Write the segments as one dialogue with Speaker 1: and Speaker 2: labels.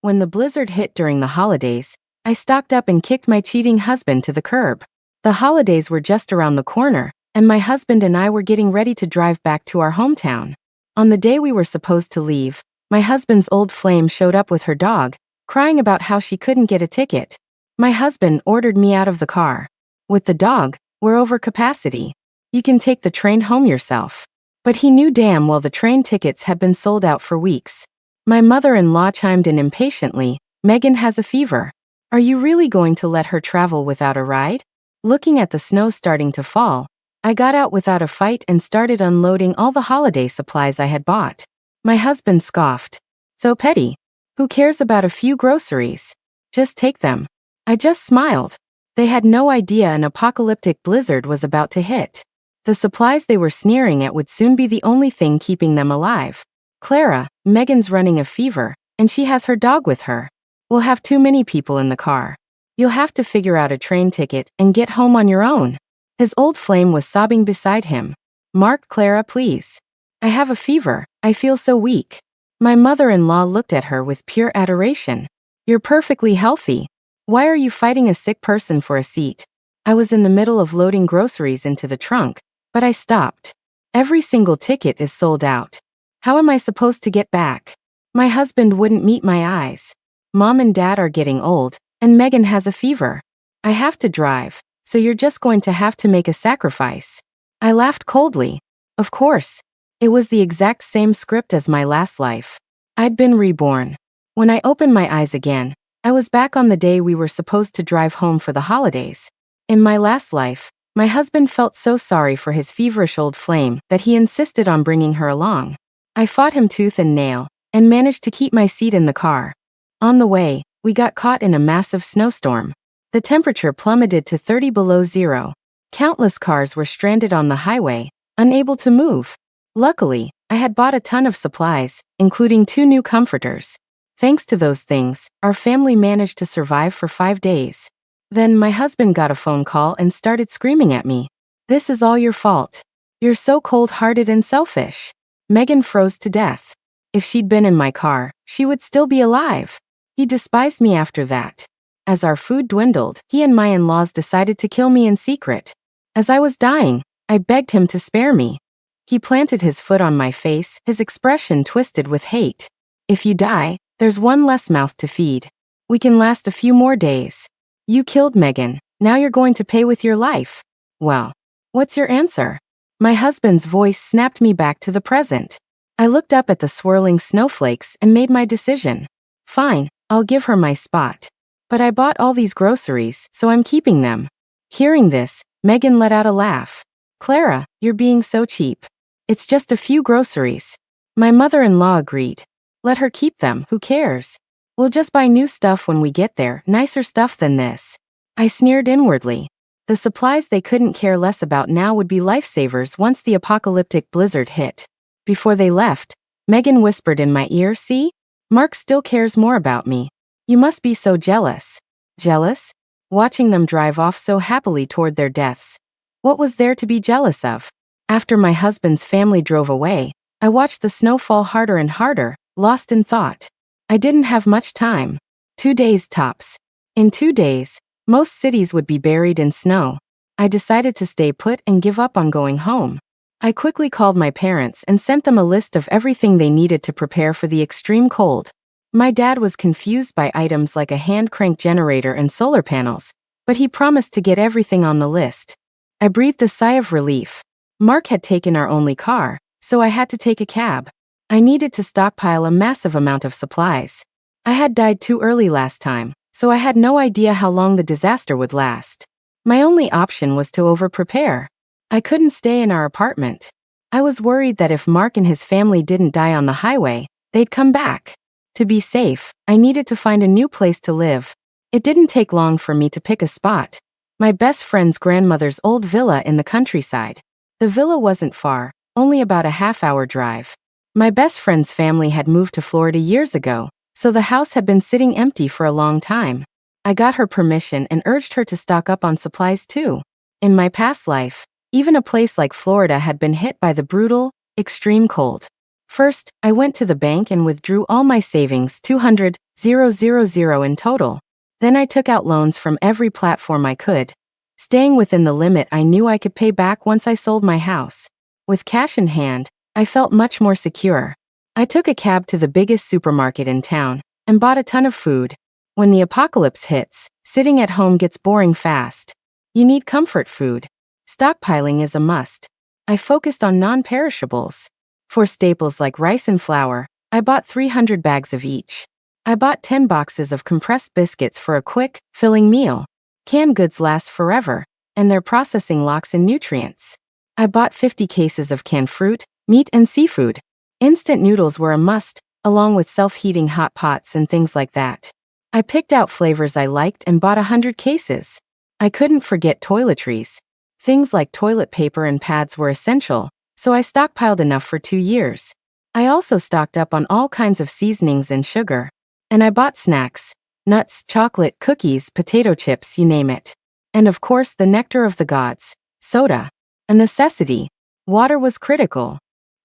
Speaker 1: When the blizzard hit during the holidays, I stocked up and kicked my cheating husband to the curb. The holidays were just around the corner, and my husband and I were getting ready to drive back to our hometown. On the day we were supposed to leave, my husband's old flame showed up with her dog, crying about how she couldn't get a ticket. My husband ordered me out of the car. With the dog, we're over capacity. You can take the train home yourself. But he knew damn well the train tickets had been sold out for weeks. My mother-in-law chimed in impatiently, "Megan has a fever. Are you really going to let her travel without a ride?" Looking at the snow starting to fall, I got out without a fight and started unloading all the holiday supplies I had bought. My husband scoffed. "So petty. Who cares about a few groceries? Just take them." I just smiled. They had no idea an apocalyptic blizzard was about to hit. The supplies they were sneering at would soon be the only thing keeping them alive. "Clara, Megan's running a fever, and she has her dog with her. We'll have too many people in the car. You'll have to figure out a train ticket and get home on your own." His old flame was sobbing beside him. "Mark, Clara, please. I have a fever. I feel so weak." My mother-in-law looked at her with pure adoration. "You're perfectly healthy. Why are you fighting a sick person for a seat?" I was in the middle of loading groceries into the trunk, but I stopped. "Every single ticket is sold out. How am I supposed to get back?" My husband wouldn't meet my eyes. "Mom and Dad are getting old, and Megan has a fever. I have to drive, so you're just going to have to make a sacrifice." I laughed coldly. Of course. It was the exact same script as my last life. I'd been reborn. When I opened my eyes again, I was back on the day we were supposed to drive home for the holidays. In my last life, my husband felt so sorry for his feverish old flame that he insisted on bringing her along. I fought him tooth and nail, and managed to keep my seat in the car. On the way, we got caught in a massive snowstorm. The temperature plummeted to 30 below zero. Countless cars were stranded on the highway, unable to move. Luckily, I had bought a ton of supplies, including 2 new comforters. Thanks to those things, our family managed to survive for 5 days. Then my husband got a phone call and started screaming at me. "This is all your fault. You're so cold-hearted and selfish." Megan froze to death. If she'd been in my car, she would still be alive. He despised me after that. As our food dwindled, he and my in-laws decided to kill me in secret. As I was dying, I begged him to spare me. He planted his foot on my face, his expression twisted with hate. "If you die, there's one less mouth to feed. We can last a few more days. You killed Megan, now you're going to pay with your life. Well, what's your answer?" My husband's voice snapped me back to the present. I looked up at the swirling snowflakes and made my decision. "Fine, I'll give her my spot. But I bought all these groceries, so I'm keeping them." Hearing this, Megan let out a laugh. "Clara, you're being so cheap. It's just a few groceries." My mother-in-law agreed. "Let her keep them, who cares? We'll just buy new stuff when we get there, nicer stuff than this." I sneered inwardly. The supplies they couldn't care less about now would be lifesavers once the apocalyptic blizzard hit. Before they left, Megan whispered in my ear, "See? Mark still cares more about me. You must be so jealous." Jealous? Watching them drive off so happily toward their deaths. What was there to be jealous of? After my husband's family drove away, I watched the snow fall harder and harder, lost in thought. I didn't have much time. 2 days tops. In 2 days, most cities would be buried in snow. I decided to stay put and give up on going home. I quickly called my parents and sent them a list of everything they needed to prepare for the extreme cold. My dad was confused by items like a hand-crank generator and solar panels, but he promised to get everything on the list. I breathed a sigh of relief. Mark had taken our only car, so I had to take a cab. I needed to stockpile a massive amount of supplies. I had died too early last time, so I had no idea how long the disaster would last. My only option was to over-prepare. I couldn't stay in our apartment. I was worried that if Mark and his family didn't die on the highway, they'd come back. To be safe, I needed to find a new place to live. It didn't take long for me to pick a spot. My best friend's grandmother's old villa in the countryside. The villa wasn't far, only about a half-hour drive. My best friend's family had moved to Florida years ago, so the house had been sitting empty for a long time. I got her permission and urged her to stock up on supplies too. In my past life, even a place like Florida had been hit by the brutal, extreme cold. First, I went to the bank and withdrew all my savings, 200,000 in total. Then I took out loans from every platform I could, staying within the limit I knew I could pay back once I sold my house. With cash in hand, I felt much more secure. I took a cab to the biggest supermarket in town and bought a ton of food. When the apocalypse hits, sitting at home gets boring fast. You need comfort food. Stockpiling is a must. I focused on non-perishables. For staples like rice and flour, I bought 300 bags of each. I bought 10 boxes of compressed biscuits for a quick, filling meal. Canned goods last forever, and their processing locks in nutrients. I bought 50 cases of canned fruit, meat, and seafood. Instant noodles were a must, along with self-heating hot pots and things like that. I picked out flavors I liked and bought 100 cases. I couldn't forget toiletries. Things like toilet paper and pads were essential, so I stockpiled enough for 2 years. I also stocked up on all kinds of seasonings and sugar. And I bought snacks, nuts, chocolate, cookies, potato chips, you name it. And of course the nectar of the gods, soda. A necessity. Water was critical.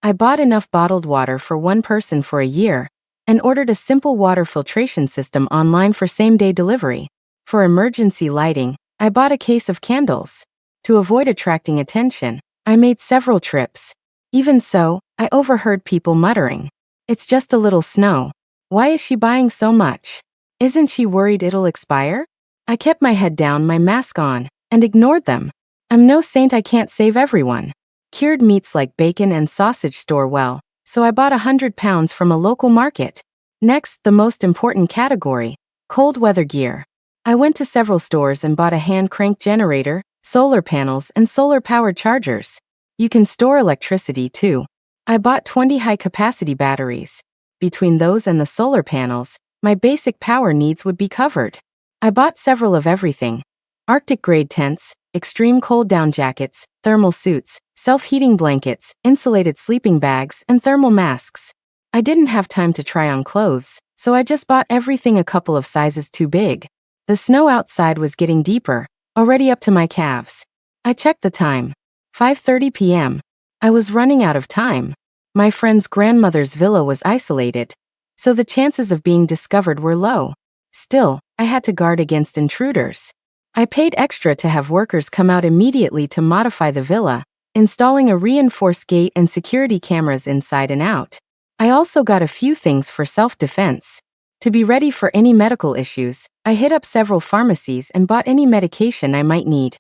Speaker 1: I bought enough bottled water for one person for a year, and ordered a simple water filtration system online for same-day delivery. For emergency lighting, I bought a case of candles. To avoid attracting attention, I made several trips. Even so, I overheard people muttering, "It's just a little snow. Why is she buying so much? Isn't she worried it'll expire?" I kept my head down, my mask on, and ignored them. I'm no saint, I can't save everyone. Cured meats like bacon and sausage store well, so I bought 100 pounds from a local market. Next, the most important category, cold weather gear. I went to several stores and bought a hand-crank generator, solar panels, and solar-powered chargers. You can store electricity too. I bought 20 high-capacity batteries. Between those and the solar panels, my basic power needs would be covered. I bought several of everything. Arctic-grade tents, extreme cold-down jackets, thermal suits, self-heating blankets, insulated sleeping bags, and thermal masks. I didn't have time to try on clothes, so I just bought everything a couple of sizes too big. The snow outside was getting deeper, already up to my calves. I checked the time. 5:30 p.m. I was running out of time. My friend's grandmother's villa was isolated, so the chances of being discovered were low. Still, I had to guard against intruders. I paid extra to have workers come out immediately to modify the villa, installing a reinforced gate and security cameras inside and out. I also got a few things for self-defense. To be ready for any medical issues, I hit up several pharmacies and bought any medication I might need.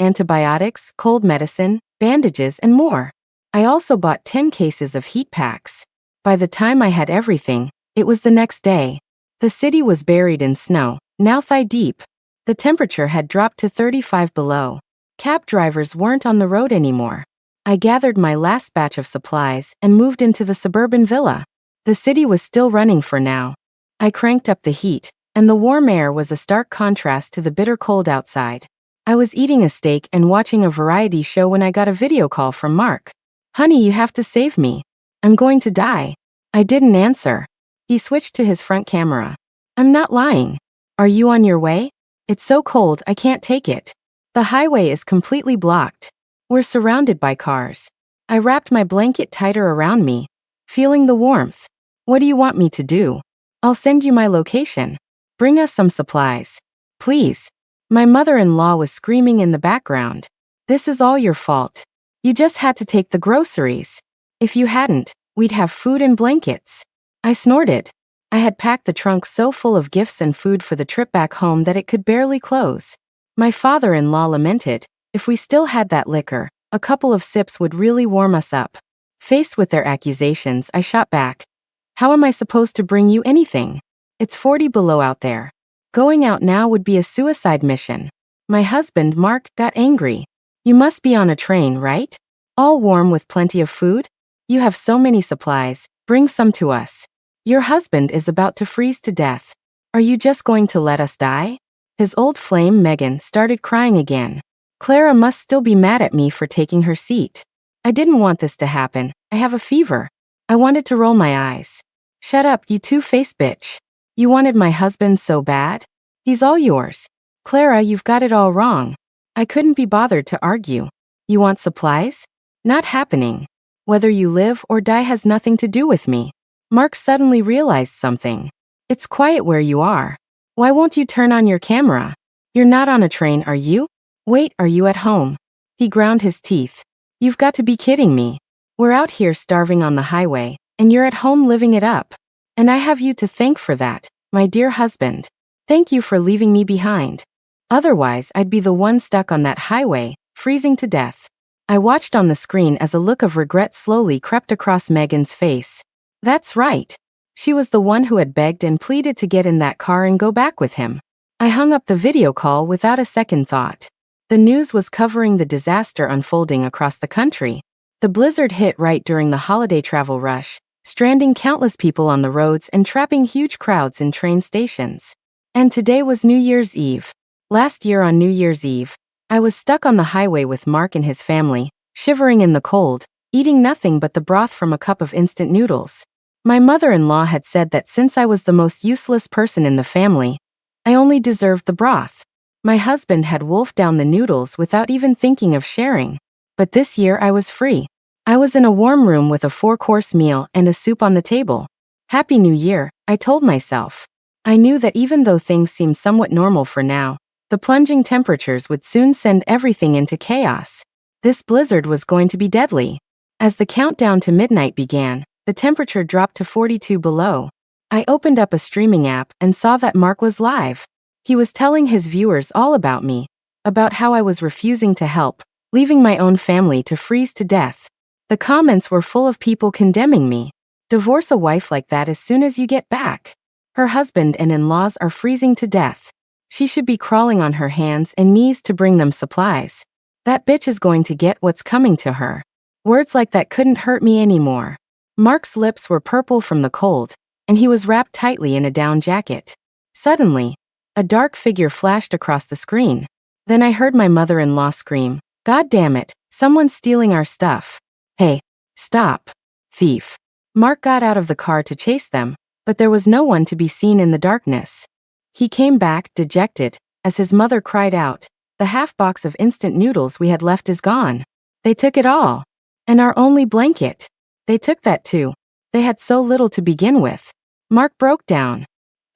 Speaker 1: Antibiotics, cold medicine, bandages, and more. I also bought 10 cases of heat packs. By the time I had everything, it was the next day. The city was buried in snow, now thigh-deep. The temperature had dropped to 35 below. Cab drivers weren't on the road anymore. I gathered my last batch of supplies and moved into the suburban villa. The city was still running for now. I cranked up the heat, and the warm air was a stark contrast to the bitter cold outside. I was eating a steak and watching a variety show when I got a video call from Mark. "Honey, you have to save me. I'm going to die." I didn't answer. He switched to his front camera. "I'm not lying. Are you on your way? It's so cold I can't take it. The highway is completely blocked. We're surrounded by cars." I wrapped my blanket tighter around me, feeling the warmth. "What do you want me to do?" "I'll send you my location. Bring us some supplies. Please." My mother-in-law was screaming in the background. "This is all your fault. You just had to take the groceries. If you hadn't, we'd have food and blankets." I snorted. I had packed the trunk so full of gifts and food for the trip back home that it could barely close. My father-in-law lamented, "If we still had that liquor, a couple of sips would really warm us up." Faced with their accusations, I shot back. "How am I supposed to bring you anything? It's 40 below out there. Going out now would be a suicide mission." My husband, Mark, got angry. "You must be on a train, right? All warm with plenty of food? You have so many supplies, bring some to us. Your husband is about to freeze to death. Are you just going to let us die?" His old flame, Megan, started crying again. Clara must still be mad at me for taking her seat. I didn't want this to happen. I have a fever. I wanted to roll my eyes. "Shut up, you two-faced bitch. You wanted my husband so bad? He's all yours. Clara, you've got it all wrong." I couldn't be bothered to argue. "You want supplies? Not happening." Whether you live or die has nothing to do with me. Mark suddenly realized something. It's quiet where you are. Why won't you turn on your camera? You're not on a train, are you? Wait, are you at home? He ground his teeth. You've got to be kidding me. We're out here starving on the highway, and you're at home living it up. And I have you to thank for that, my dear husband. Thank you for leaving me behind. Otherwise, I'd be the one stuck on that highway, freezing to death. I watched on the screen as a look of regret slowly crept across Megan's face. That's right. She was the one who had begged and pleaded to get in that car and go back with him. I hung up the video call without a second thought. The news was covering the disaster unfolding across the country. The blizzard hit right during the holiday travel rush, stranding countless people on the roads and trapping huge crowds in train stations. And today was New Year's Eve. Last year on New Year's Eve, I was stuck on the highway with Mark and his family, shivering in the cold, eating nothing but the broth from a cup of instant noodles. My mother-in-law had said that since I was the most useless person in the family, I only deserved the broth. My husband had wolfed down the noodles without even thinking of sharing. But this year I was free. I was in a warm room with a 4-course meal and a soup on the table. Happy New Year, I told myself. I knew that even though things seemed somewhat normal for now, the plunging temperatures would soon send everything into chaos. This blizzard was going to be deadly. As the countdown to midnight began, the temperature dropped to 42 below. I opened up a streaming app and saw that Mark was live. He was telling his viewers all about me, about how I was refusing to help, leaving my own family to freeze to death. The comments were full of people condemning me. Divorce a wife like that as soon as you get back. Her husband and in-laws are freezing to death. She should be crawling on her hands and knees to bring them supplies. That bitch is going to get what's coming to her. Words like that couldn't hurt me anymore. Mark's lips were purple from the cold, and he was wrapped tightly in a down jacket. Suddenly, a dark figure flashed across the screen. Then I heard my mother-in-law scream, "God damn it, someone's stealing our stuff. Hey, stop, thief." Mark got out of the car to chase them, but there was no one to be seen in the darkness. He came back, dejected, as his mother cried out, "The half box of instant noodles we had left is gone. They took it all. And our only blanket. They took that too. They had so little to begin with." Mark broke down.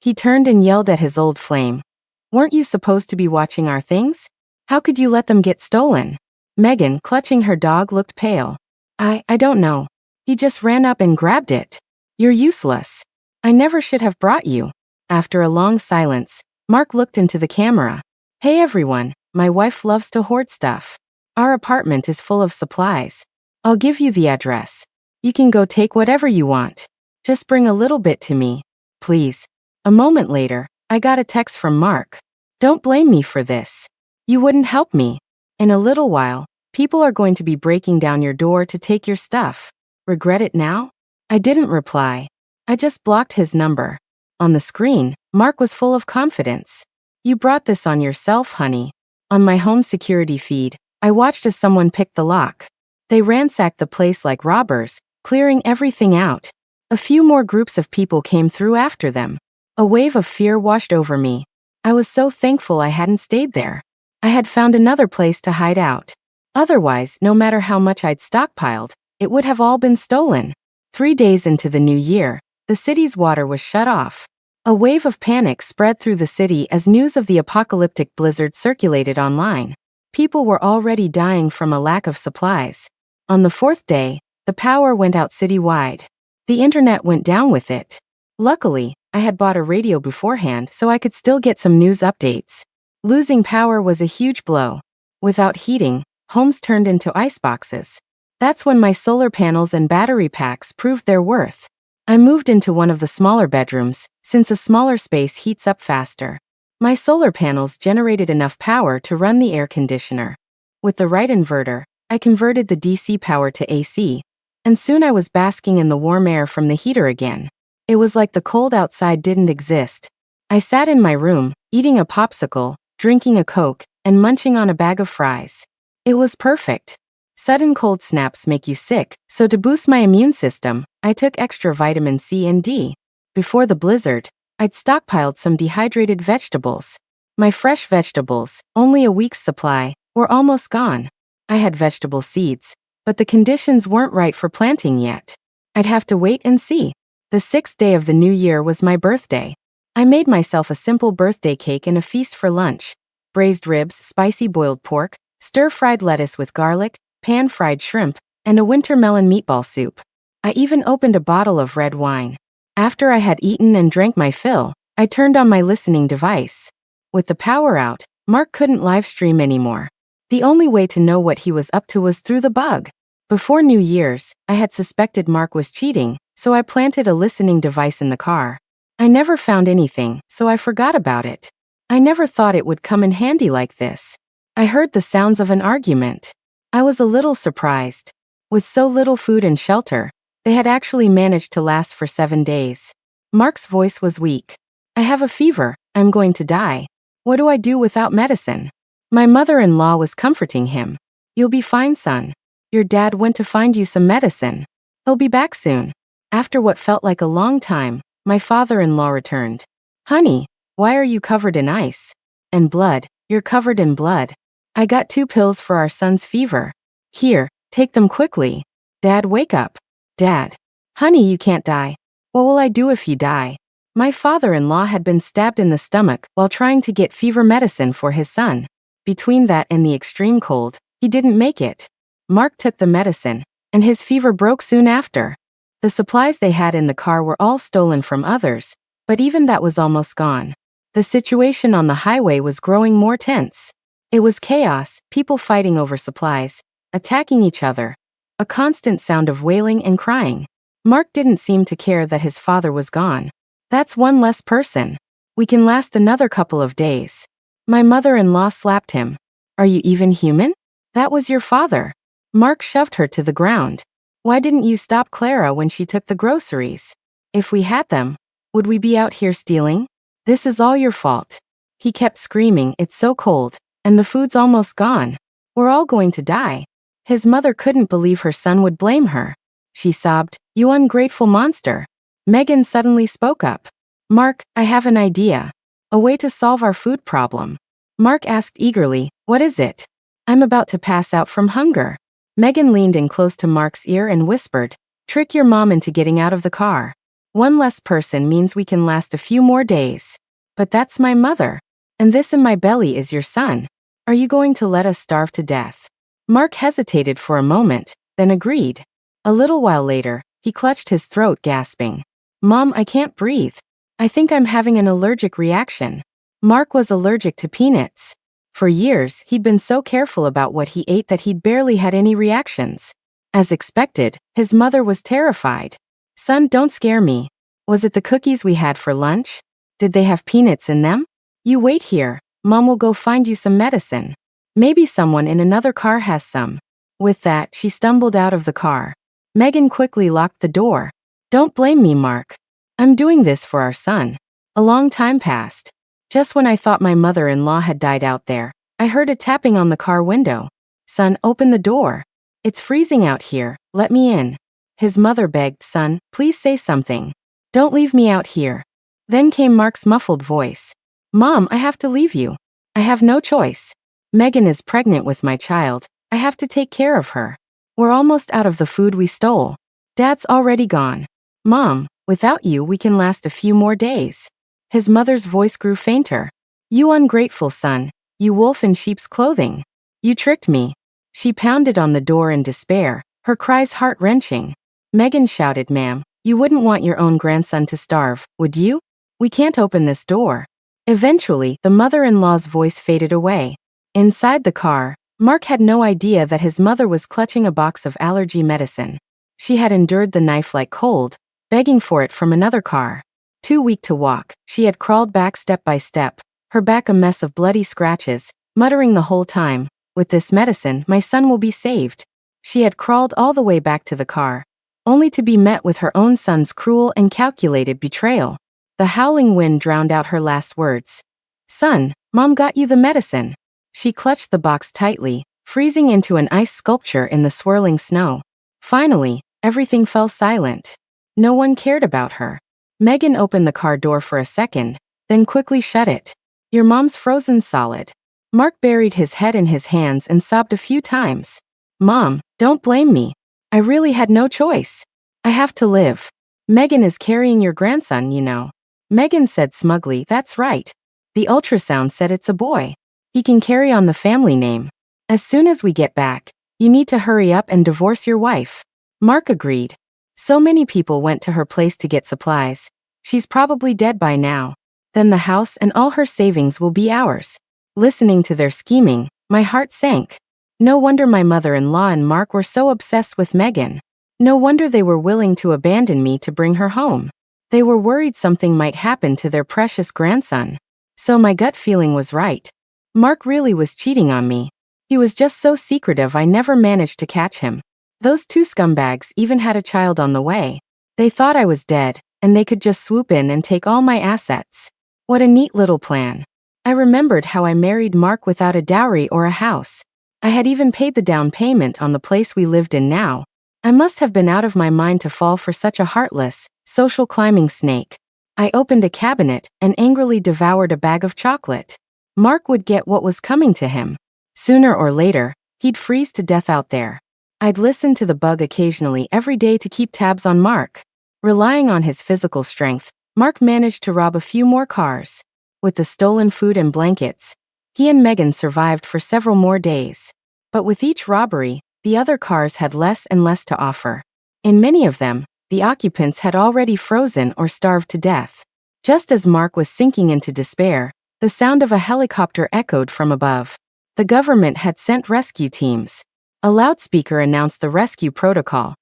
Speaker 1: He turned and yelled at his old flame. "Weren't you supposed to be watching our things? How could you let them get stolen?" Megan, clutching her dog, looked pale. I don't know. He just ran up and grabbed it. You're useless. I never should have brought you." After a long silence, Mark looked into the camera. "Hey everyone, my wife loves to hoard stuff. Our apartment is full of supplies. I'll give you the address. You can go take whatever you want. Just bring a little bit to me, please." A moment later, I got a text from Mark. "Don't blame me for this. You wouldn't help me. In a little while, people are going to be breaking down your door to take your stuff. Regret it now?" I didn't reply. I just blocked his number. On the screen, Mark was full of confidence. "You brought this on yourself, honey." On my home security feed, I watched as someone picked the lock. They ransacked the place like robbers, clearing everything out. A few more groups of people came through after them. A wave of fear washed over me. I was so thankful I hadn't stayed there. I had found another place to hide out. Otherwise, no matter how much I'd stockpiled, it would have all been stolen. 3 days into the new year, the city's water was shut off. A wave of panic spread through the city as news of the apocalyptic blizzard circulated online. People were already dying from a lack of supplies. On the 4th day, the power went out citywide. The internet went down with it. Luckily, I had bought a radio beforehand so I could still get some news updates. Losing power was a huge blow. Without heating, homes turned into iceboxes. That's when my solar panels and battery packs proved their worth. I moved into one of the smaller bedrooms, since a smaller space heats up faster. My solar panels generated enough power to run the air conditioner. With the right inverter, I converted the DC power to AC, and soon I was basking in the warm air from the heater again. It was like the cold outside didn't exist. I sat in my room, eating a popsicle, drinking a Coke, and munching on a bag of fries. It was perfect. Sudden cold snaps make you sick, so to boost my immune system, I took extra vitamin C and D. Before the blizzard, I'd stockpiled some dehydrated vegetables. My fresh vegetables, only a week's supply, were almost gone. I had vegetable seeds, but the conditions weren't right for planting yet. I'd have to wait and see. The 6th day of the new year was my birthday. I made myself a simple birthday cake and a feast for lunch. Braised ribs, spicy boiled pork, stir-fried lettuce with garlic, pan-fried shrimp, and a winter melon meatball soup. I even opened a bottle of red wine. After I had eaten and drank my fill, I turned on my listening device. With the power out, Mark couldn't live stream anymore. The only way to know what he was up to was through the bug. Before New Year's, I had suspected Mark was cheating, so I planted a listening device in the car. I never found anything, so I forgot about it. I never thought it would come in handy like this. I heard the sounds of an argument. I was a little surprised. With so little food and shelter, they had actually managed to last for 7 days. Mark's voice was weak. I have a fever, I'm going to die. What do I do without medicine? My mother-in-law was comforting him. You'll be fine, son. Your dad went to find you some medicine. He'll be back soon. After what felt like a long time, my father-in-law returned. Honey, why are you covered in ice? And blood, you're covered in blood. I got 2 pills for our son's fever. Here, take them quickly. Dad, wake up. Dad. Honey, you can't die. What will I do if you die? My father-in-law had been stabbed in the stomach while trying to get fever medicine for his son. Between that and the extreme cold, he didn't make it. Mark took the medicine, and his fever broke soon after. The supplies they had in the car were all stolen from others, but even that was almost gone. The situation on the highway was growing more tense. It was chaos, people fighting over supplies, attacking each other, a constant sound of wailing and crying. Mark didn't seem to care that his father was gone. That's one less person. We can last another couple of days. My mother-in-law slapped him. Are you even human? That was your father. Mark shoved her to the ground. Why didn't you stop Clara when she took the groceries? If we had them, would we be out here stealing? This is all your fault. He kept screaming, it's so cold, and the food's almost gone. We're all going to die. His mother couldn't believe her son would blame her. She sobbed, you ungrateful monster. Megan suddenly spoke up. Mark, I have an idea. A way to solve our food problem. Mark asked eagerly, what is it? I'm about to pass out from hunger. Megan leaned in close to Mark's ear and whispered, trick your mom into getting out of the car. One less person means we can last a few more days. But that's my mother. And this in my belly is your son. Are you going to let us starve to death? Mark hesitated for a moment, then agreed. A little while later, he clutched his throat, gasping. Mom, I can't breathe. I think I'm having an allergic reaction. Mark was allergic to peanuts. For years, he'd been so careful about what he ate that he'd barely had any reactions. As expected, his mother was terrified. Son, don't scare me. Was it the cookies we had for lunch? Did they have peanuts in them? You wait here. Mom will go find you some medicine. Maybe someone in another car has some. With that, she stumbled out of the car. Megan quickly locked the door. Don't blame me, Mark. I'm doing this for our son. A long time passed. Just when I thought my mother-in-law had died out there, I heard a tapping on the car window. Son, open the door. It's freezing out here, let me in. His mother begged, son, please say something. Don't leave me out here. Then came Mark's muffled voice. Mom, I have to leave you. I have no choice. Megan is pregnant with my child. I have to take care of her. We're almost out of the food we stole. Dad's already gone. Mom, without you we can last a few more days. His mother's voice grew fainter. You ungrateful son, you wolf in sheep's clothing. You tricked me. She pounded on the door in despair, her cries heart-wrenching. Megan shouted, ma'am, you wouldn't want your own grandson to starve, would you? We can't open this door. Eventually, the mother-in-law's voice faded away. Inside the car, Mark had no idea that his mother was clutching a box of allergy medicine. She had endured the knife-like cold, begging for it from another car. Too weak to walk, she had crawled back step by step, her back a mess of bloody scratches, muttering the whole time, with this medicine, my son will be saved. She had crawled all the way back to the car, only to be met with her own son's cruel and calculated betrayal. The howling wind drowned out her last words. Son, Mom got you the medicine. She clutched the box tightly, freezing into an ice sculpture in the swirling snow. Finally, everything fell silent. No one cared about her. Megan opened the car door for a second, then quickly shut it. Your mom's frozen solid. Mark buried his head in his hands and sobbed a few times. Mom, Don't blame me. I really had no choice. I have to live. Megan is carrying your grandson, you know. Megan said smugly, that's right. The ultrasound said it's a boy. He can carry on the family name. As soon as we get back, you need to hurry up and divorce your wife. Mark agreed. So many people went to her place to get supplies. She's probably dead by now. Then the house and all her savings will be ours. Listening to their scheming, my heart sank. No wonder my mother-in-law and Mark were so obsessed with Megan. No wonder they were willing to abandon me to bring her home. They were worried something might happen to their precious grandson. So my gut feeling was right. Mark really was cheating on me. He was just so secretive I never managed to catch him. Those two scumbags even had a child on the way. They thought I was dead, and they could just swoop in and take all my assets. What a neat little plan. I remembered how I married Mark without a dowry or a house. I had even paid the down payment on the place we lived in now. I must have been out of my mind to fall for such a heartless, social climbing snake. I opened a cabinet and angrily devoured a bag of chocolate. Mark would get what was coming to him. Sooner or later, he'd freeze to death out there. I'd listen to the bug occasionally every day to keep tabs on Mark. Relying on his physical strength, Mark managed to rob a few more cars. With the stolen food and blankets, he and Megan survived for several more days. But with each robbery, the other cars had less and less to offer. In many of them, the occupants had already frozen or starved to death. Just as Mark was sinking into despair, the sound of a helicopter echoed from above. The government had sent rescue teams. A loudspeaker announced the rescue protocol.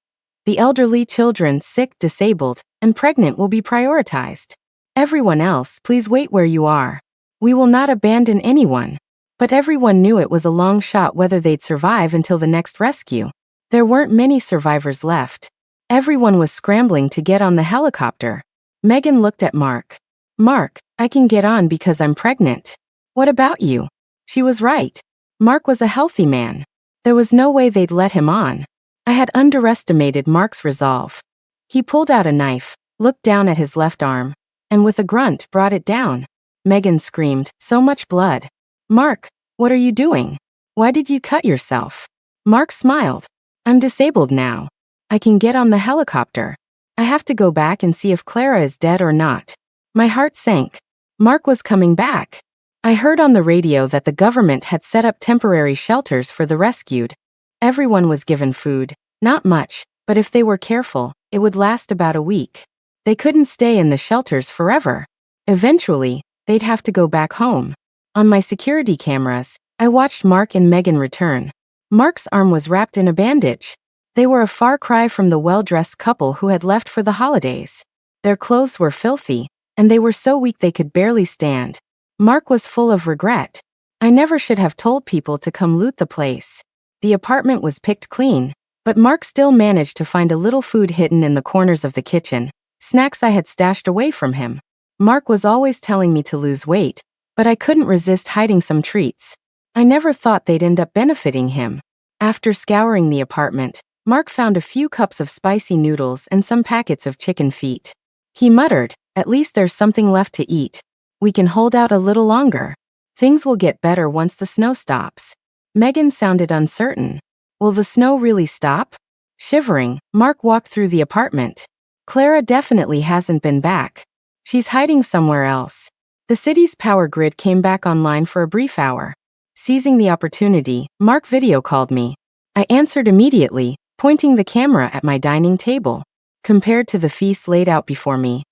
Speaker 1: The elderly, children, sick, disabled, and pregnant will be prioritized. Everyone else, please wait where you are. We will not abandon anyone. But everyone knew it was a long shot whether they'd survive until the next rescue. There weren't many survivors left. Everyone was scrambling to get on the helicopter. Megan looked at Mark. Mark, I can get on because I'm pregnant. What about you? She was right. Mark was a healthy man. There was no way they'd let him on. I had underestimated Mark's resolve. He pulled out a knife, looked down at his left arm, and with a grunt brought it down. Megan screamed, so much blood. Mark, what are you doing? Why did you cut yourself? Mark smiled. I'm disabled now. I can get on the helicopter. I have to go back and see if Clara is dead or not. My heart sank. Mark was coming back. I heard on the radio that the government had set up temporary shelters for the rescued. Everyone was given food, not much, but if they were careful, it would last about a week. They couldn't stay in the shelters forever. Eventually, they'd have to go back home. On my security cameras, I watched Mark and Megan return. Mark's arm was wrapped in a bandage. They were a far cry from the well-dressed couple who had left for the holidays. Their clothes were filthy, and they were so weak they could barely stand. Mark was full of regret. I never should have told people to come loot the place. The apartment was picked clean, but Mark still managed to find a little food hidden in the corners of the kitchen, snacks I had stashed away from him. Mark was always telling me to lose weight, but I couldn't resist hiding some treats. I never thought they'd end up benefiting him. After scouring the apartment, Mark found a few cups of spicy noodles and some packets of chicken feet. He muttered, at least there's something left to eat. We can hold out a little longer. Things will get better once the snow stops. Megan sounded uncertain. Will the snow really stop? Shivering, Mark walked through the apartment. Clara definitely hasn't been back. She's hiding somewhere else. The city's power grid came back online for a brief hour. Seizing the opportunity, Mark video called me. I answered immediately, pointing the camera at my dining table. Compared to the feast laid out before me,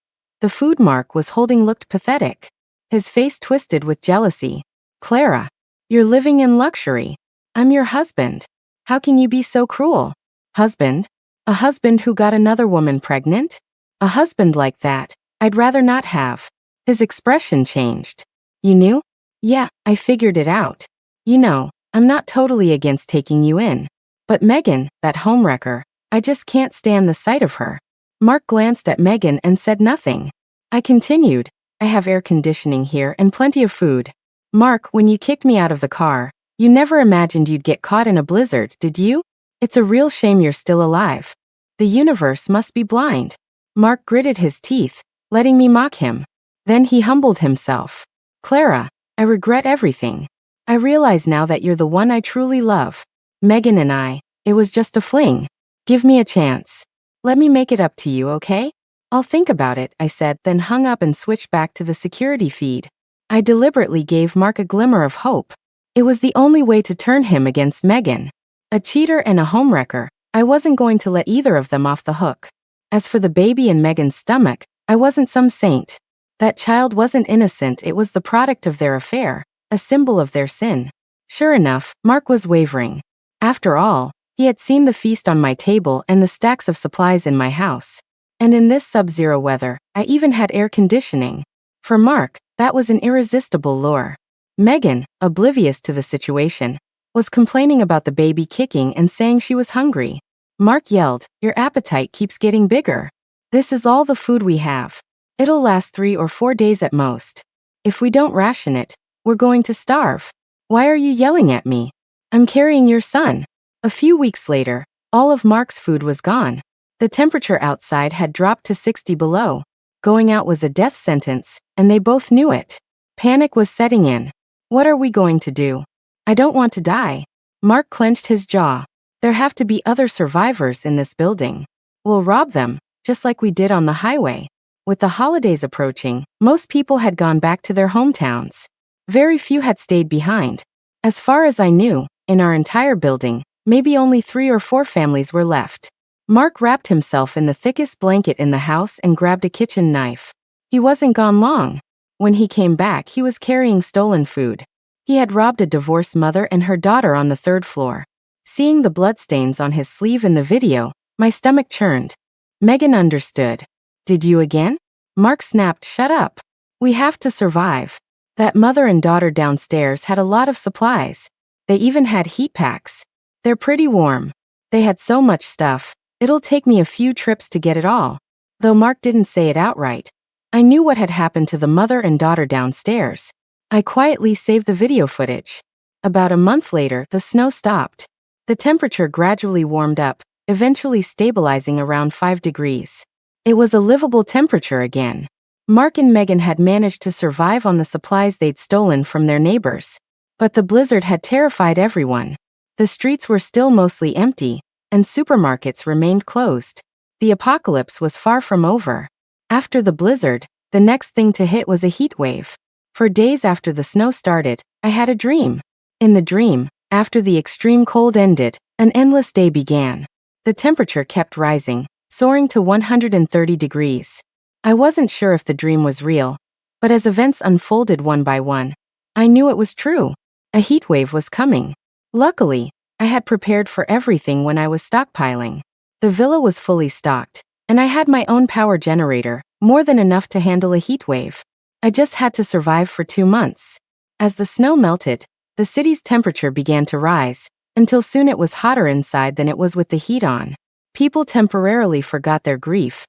Speaker 1: the food Mark was holding looked pathetic. His face twisted with jealousy. Clara, you're living in luxury. I'm your husband. How can you be so cruel? Husband? A husband who got another woman pregnant? A husband like that, I'd rather not have. His expression changed. You knew? Yeah, I figured it out. You know, I'm not totally against taking you in. But Megan, that homewrecker, I just can't stand the sight of her. Mark glanced at Megan and said nothing. I continued, I have air conditioning here and plenty of food. Mark, when you kicked me out of the car, you never imagined you'd get caught in a blizzard, did you? It's a real shame you're still alive. The universe must be blind. Mark gritted his teeth, letting me mock him. Then he humbled himself. Clara, I regret everything. I realize now that you're the one I truly love. Megan and I, It was just a fling. Give me a chance. Let me make it up to you, okay? I'll think about it, I said, then hung up and switched back to the security feed. I deliberately gave Mark a glimmer of hope. It was the only way to turn him against Megan. A cheater and a homewrecker, I wasn't going to let either of them off the hook. As for the baby in Megan's stomach, I wasn't some saint. That child wasn't innocent, it was the product of their affair, a symbol of their sin. Sure enough, Mark was wavering. After all, he had seen the feast on my table and the stacks of supplies in my house. And in this sub-zero weather, I even had air conditioning. For Mark, that was an irresistible lure. Megan, oblivious to the situation, was complaining about the baby kicking and saying she was hungry. Mark yelled, "Your appetite keeps getting bigger. This is all the food we have. It'll last 3 or 4 days at most. If we don't ration it, we're going to starve. Why are you yelling at me? I'm carrying your son." A few weeks later, all of Mark's food was gone. The temperature outside had dropped to 60 below. Going out was a death sentence, and they both knew it. Panic was setting in. What are we going to do? I don't want to die. Mark clenched his jaw. There have to be other survivors in this building. We'll rob them, just like we did on the highway. With the holidays approaching, most people had gone back to their hometowns. Very few had stayed behind. As far as I knew, in our entire building, maybe only 3 or 4 families were left. Mark wrapped himself in the thickest blanket in the house and grabbed a kitchen knife. He wasn't gone long. When he came back, he was carrying stolen food. He had robbed a divorced mother and her daughter on the 3rd floor. Seeing the bloodstains on his sleeve in the video, my stomach churned. Megan understood. "Did you again?" Mark snapped, "Shut up. We have to survive." That mother and daughter downstairs had a lot of supplies. They even had heat packs. They're pretty warm. They had so much stuff, it'll take me a few trips to get it all. Though Mark didn't say it outright, I knew what had happened to the mother and daughter downstairs. I quietly saved the video footage. About a month later, the snow stopped. The temperature gradually warmed up, eventually stabilizing around 5 degrees. It was a livable temperature again. Mark and Megan had managed to survive on the supplies they'd stolen from their neighbors. But the blizzard had terrified everyone. The streets were still mostly empty, and supermarkets remained closed. The apocalypse was far from over. After the blizzard, the next thing to hit was a heat wave. For days after the snow started, I had a dream. In the dream, after the extreme cold ended, an endless day began. The temperature kept rising, soaring to 130 degrees. I wasn't sure if the dream was real, but as events unfolded one by one, I knew it was true. A heat wave was coming. Luckily, I had prepared for everything when I was stockpiling. The villa was fully stocked, and I had my own power generator, more than enough to handle a heat wave. I just had to survive for 2 months. As the snow melted, the city's temperature began to rise, until soon it was hotter inside than it was with the heat on. People temporarily forgot their grief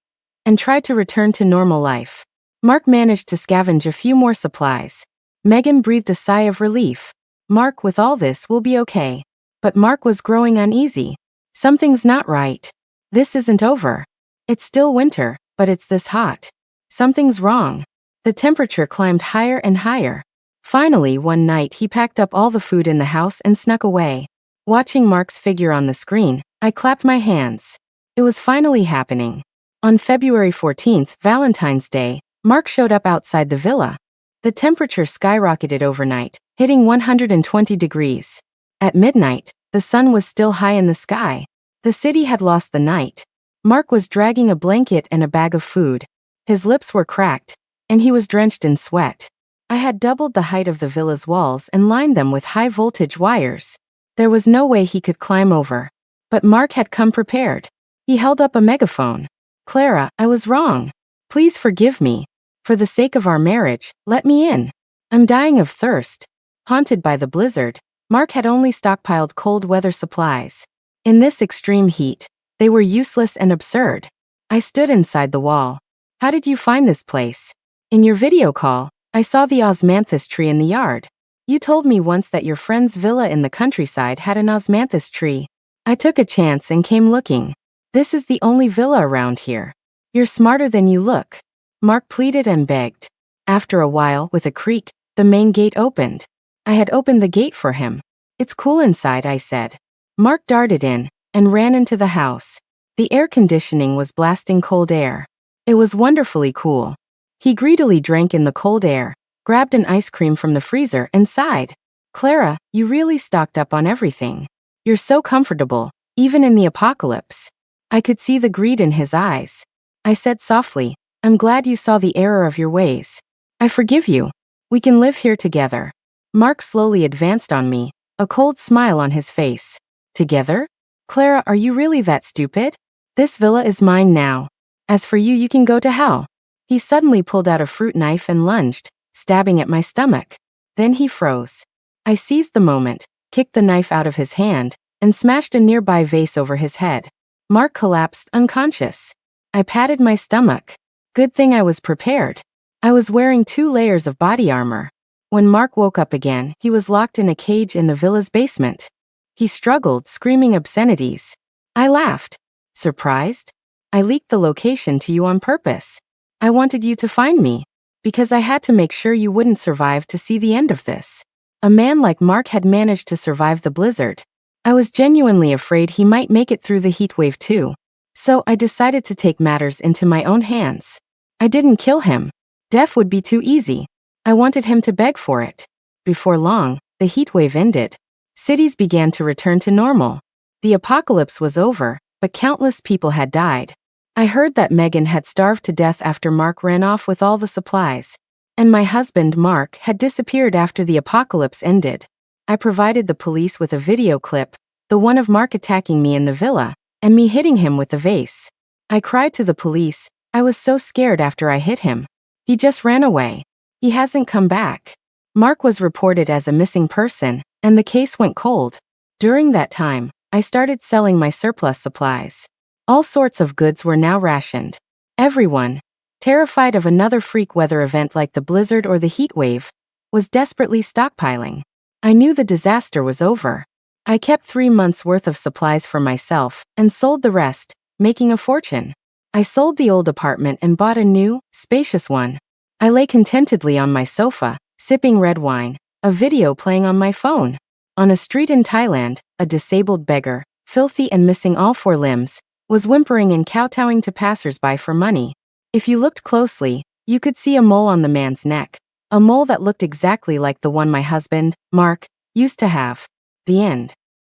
Speaker 1: and tried to return to normal life. Mark managed to scavenge a few more supplies. Megan breathed a sigh of relief. Mark, with all this, will be okay. But Mark was growing uneasy. Something's not right. This isn't over. It's still winter, but it's this hot. Something's wrong. The temperature climbed higher and higher. Finally, one night he packed up all the food in the house and snuck away. Watching Mark's figure on the screen, I clapped my hands. It was finally happening. On February 14th, Valentine's Day, Mark showed up outside the villa. The temperature skyrocketed overnight, hitting 120 degrees. At midnight, the sun was still high in the sky. The city had lost the night. Mark was dragging a blanket and a bag of food. His lips were cracked, and he was drenched in sweat. I had doubled the height of the villa's walls and lined them with high-voltage wires. There was no way he could climb over. But Mark had come prepared. He held up a megaphone. "Clara, I was wrong. Please forgive me. For the sake of our marriage, let me in. I'm dying of thirst." Haunted by the blizzard, Mark had only stockpiled cold weather supplies. In this extreme heat, they were useless and absurd. I stood inside the wall. "How did you find this place?" "In your video call, I saw the osmanthus tree in the yard. You told me once that your friend's villa in the countryside had an osmanthus tree. I took a chance and came looking. This is the only villa around here. You're smarter than you look." Mark pleaded and begged. After a while, with a creak, the main gate opened. I had opened the gate for him. "It's cool inside," I said. Mark darted in, and ran into the house. The air conditioning was blasting cold air. It was wonderfully cool. He greedily drank in the cold air, grabbed an ice cream from the freezer, and sighed. Clara, you really stocked up on everything. You're so comfortable, even in the apocalypse. I could see the greed in his eyes. I said softly, I'm glad you saw the error of your ways. I forgive you. We can live here together. Mark slowly advanced on me, a cold smile on his face. Together? Clara, are you really that stupid? This villa is mine now. As for you, you can go to hell. He suddenly pulled out a fruit knife and lunged, stabbing at my stomach. Then he froze. I seized the moment, kicked the knife out of his hand, and smashed a nearby vase over his head. Mark collapsed unconscious. I patted my stomach. Good thing I was prepared. I was wearing 2 layers of body armor. When Mark woke up again, he was locked in a cage in the villa's basement. He struggled, screaming obscenities. I laughed. Surprised? I leaked the location to you on purpose. I wanted you to find me, because I had to make sure you wouldn't survive to see the end of this. A man like Mark had managed to survive the blizzard. I was genuinely afraid he might make it through the heatwave too. So I decided to take matters into my own hands. I didn't kill him. Death would be too easy. I wanted him to beg for it. Before long, the heatwave ended. Cities began to return to normal. The apocalypse was over, but countless people had died. I heard that Megan had starved to death after Mark ran off with all the supplies. And my husband, Mark, had disappeared after the apocalypse ended. I provided the police with a video clip, the one of Mark attacking me in the villa, and me hitting him with the vase. I cried to the police. I was so scared after I hit him. He just ran away. He hasn't come back. Mark was reported as a missing person, and the case went cold. During that time, I started selling my surplus supplies. All sorts of goods were now rationed. Everyone, terrified of another freak weather event like the blizzard or the heat wave, was desperately stockpiling. I knew the disaster was over. I kept 3 months' worth of supplies for myself and sold the rest, making a fortune. I sold the old apartment and bought a new, spacious one. I lay contentedly on my sofa, sipping red wine, a video playing on my phone. On a street in Thailand, a disabled beggar, filthy and missing all 4 limbs, was whimpering and kowtowing to passers-by for money. If you looked closely, you could see a mole on the man's neck, a mole that looked exactly like the one my husband, Mark, used to have. The end.